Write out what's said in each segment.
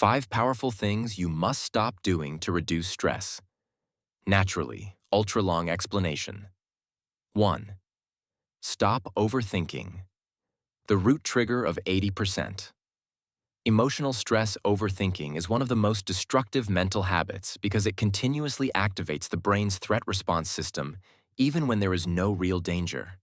5 powerful things you must stop doing to reduce stress. Naturally, ultra-long explanation. 1. Stop overthinking. The root trigger of 80%. Emotional stress overthinking is one of the most destructive mental habits because it continuously activates the brain's threat response system even when there is no real danger.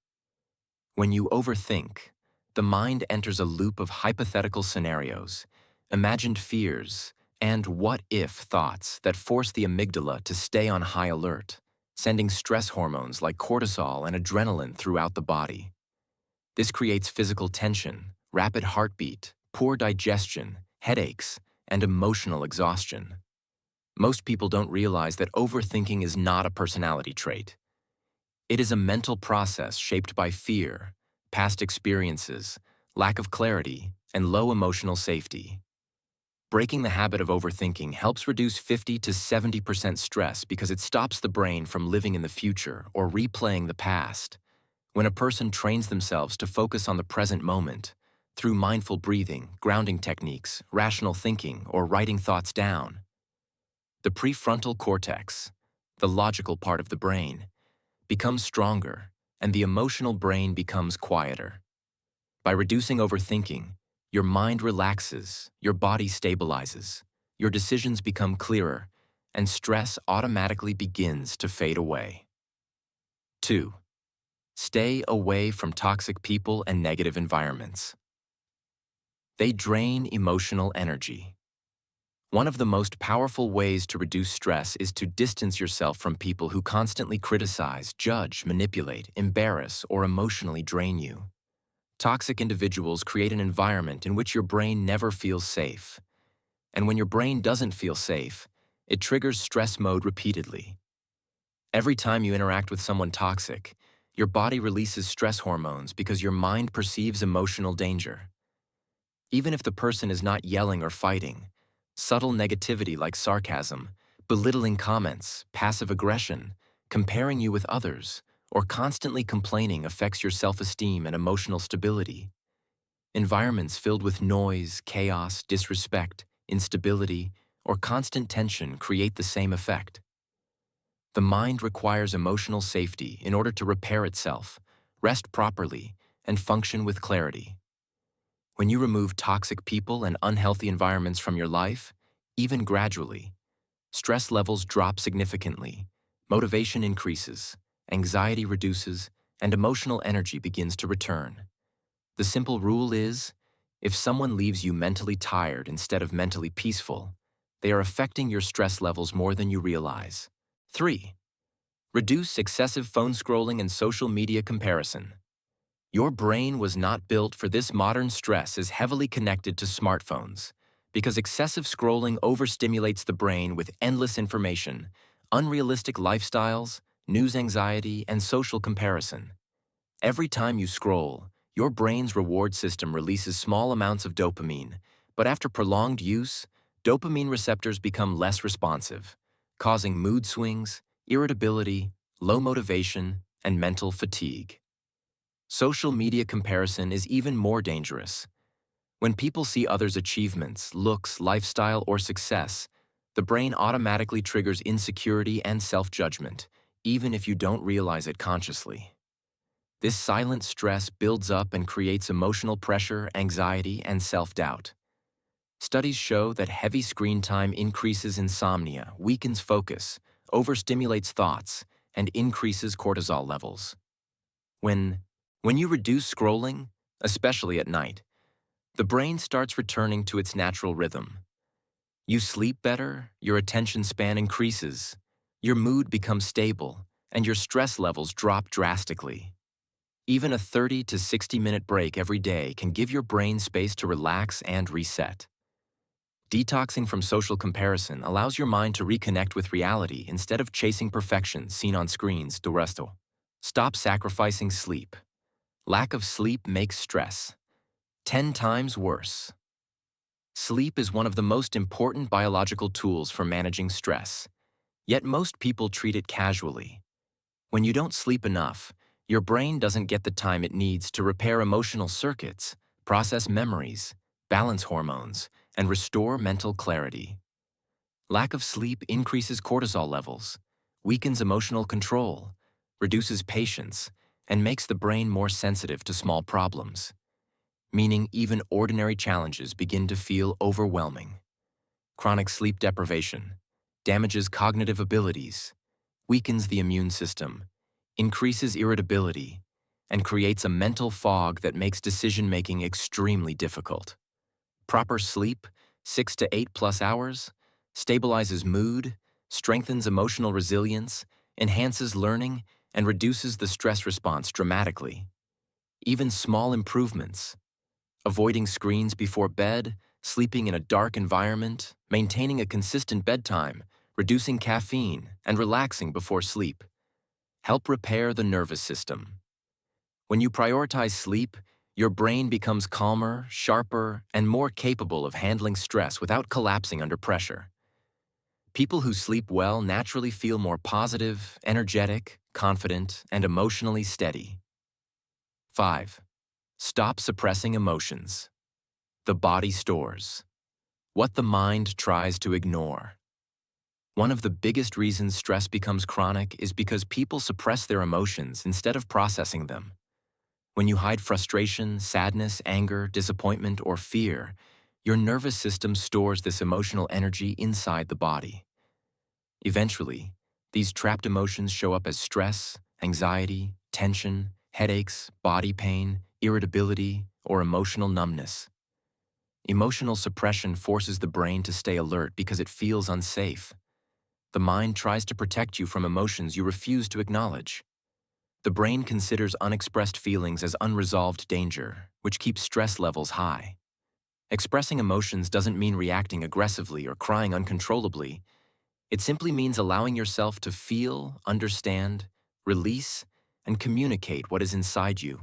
When you overthink, the mind enters a loop of hypothetical scenarios, imagined fears, and what-if thoughts that force the amygdala to stay on high alert, sending stress hormones like cortisol and adrenaline throughout the body. This creates physical tension, rapid heartbeat, poor digestion, headaches, and emotional exhaustion. Most people don't realize that overthinking is not a personality trait. It is a mental process shaped by fear, past experiences, lack of clarity, and low emotional safety. Breaking the habit of overthinking helps reduce 50 to 70% stress because it stops the brain from living in the future or replaying the past. When a person trains themselves to focus on the present moment, through mindful breathing, grounding techniques, rational thinking, or writing thoughts down, the prefrontal cortex, the logical part of the brain, becomes stronger, and the emotional brain becomes quieter. By reducing overthinking, your mind relaxes, your body stabilizes, your decisions become clearer, and stress automatically begins to fade away. 2. Stay away from toxic people and negative environments. They drain emotional energy. One of the most powerful ways to reduce stress is to distance yourself from people who constantly criticize, judge, manipulate, embarrass, or emotionally drain you. Toxic individuals create an environment in which your brain never feels safe. And when your brain doesn't feel safe, it triggers stress mode repeatedly. Every time you interact with someone toxic, your body releases stress hormones because your mind perceives emotional danger. Even if the person is not yelling or fighting, subtle negativity like sarcasm, belittling comments, passive aggression, comparing you with others, or constantly complaining affects your self-esteem and emotional stability. Environments filled with noise, chaos, disrespect, instability, or constant tension create the same effect. The mind requires emotional safety in order to repair itself, rest properly, and function with clarity. When you remove toxic people and unhealthy environments from your life, even gradually, stress levels drop significantly, motivation increases, anxiety reduces, and emotional energy begins to return. The simple rule is, if someone leaves you mentally tired instead of mentally peaceful, they are affecting your stress levels more than you realize. 3. Reduce excessive phone scrolling and social media comparison. Your brain was not built for this. Modern stress is heavily connected to smartphones because excessive scrolling overstimulates the brain with endless information, unrealistic lifestyles, news anxiety, and social comparison. Every time you scroll, your brain's reward system releases small amounts of dopamine, but after prolonged use, dopamine receptors become less responsive, causing mood swings, irritability, low motivation, and mental fatigue. Social media comparison is even more dangerous. When people see others' achievements, looks, lifestyle, or success, the brain automatically triggers insecurity and self-judgment, even if you don't realize it consciously. This silent stress builds up and creates emotional pressure, anxiety, and self-doubt. Studies show that heavy screen time increases insomnia, weakens focus, overstimulates thoughts, and increases cortisol levels. When you reduce scrolling, especially at night, the brain starts returning to its natural rhythm. You sleep better, your attention span increases, your mood becomes stable, and your stress levels drop drastically. Even a 30 to 60-minute break every day can give your brain space to relax and reset. Detoxing from social comparison allows your mind to reconnect with reality instead of chasing perfection seen on screens. Do resto. Stop sacrificing sleep. Lack of sleep makes stress 10 times worse. Sleep is one of the most important biological tools for managing stress, yet most people treat it casually. When you don't sleep enough, your brain doesn't get the time it needs to repair emotional circuits, process memories, balance hormones, and restore mental clarity. Lack of sleep increases cortisol levels, weakens emotional control, reduces patience, and makes the brain more sensitive to small problems, meaning even ordinary challenges begin to feel overwhelming. Chronic sleep deprivation damages cognitive abilities, weakens the immune system, increases irritability, and creates a mental fog that makes decision-making extremely difficult. Proper sleep, 6 to 8+ hours, stabilizes mood, strengthens emotional resilience, enhances learning, and reduces the stress response dramatically. Even small improvements, avoiding screens before bed, sleeping in a dark environment, maintaining a consistent bedtime, reducing caffeine, and relaxing before sleep, help repair the nervous system. When you prioritize sleep, your brain becomes calmer, sharper, and more capable of handling stress without collapsing under pressure. People who sleep well naturally feel more positive, energetic, confident, and emotionally steady. 5. Stop suppressing emotions. The body stores what the mind tries to ignore. One of the biggest reasons stress becomes chronic is because people suppress their emotions instead of processing them. When you hide frustration, sadness, anger, disappointment, or fear, your nervous system stores this emotional energy inside the body. Eventually, these trapped emotions show up as stress, anxiety, tension, headaches, body pain, irritability, or emotional numbness. Emotional suppression forces the brain to stay alert because it feels unsafe. The mind tries to protect you from emotions you refuse to acknowledge. The brain considers unexpressed feelings as unresolved danger, which keeps stress levels high. Expressing emotions doesn't mean reacting aggressively or crying uncontrollably. It simply means allowing yourself to feel, understand, release, and communicate what is inside you.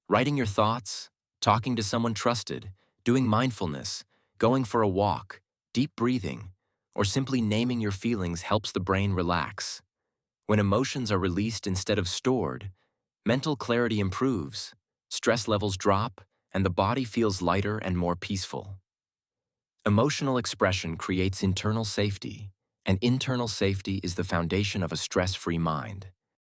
Writing your thoughts, talking to someone trusted, doing mindfulness, going for a walk, deep breathing, or simply naming your feelings helps the brain relax. When emotions are released instead of stored, mental clarity improves, stress levels drop, and the body feels lighter and more peaceful. Emotional expression creates internal safety, and internal safety is the foundation of a stress-free mind.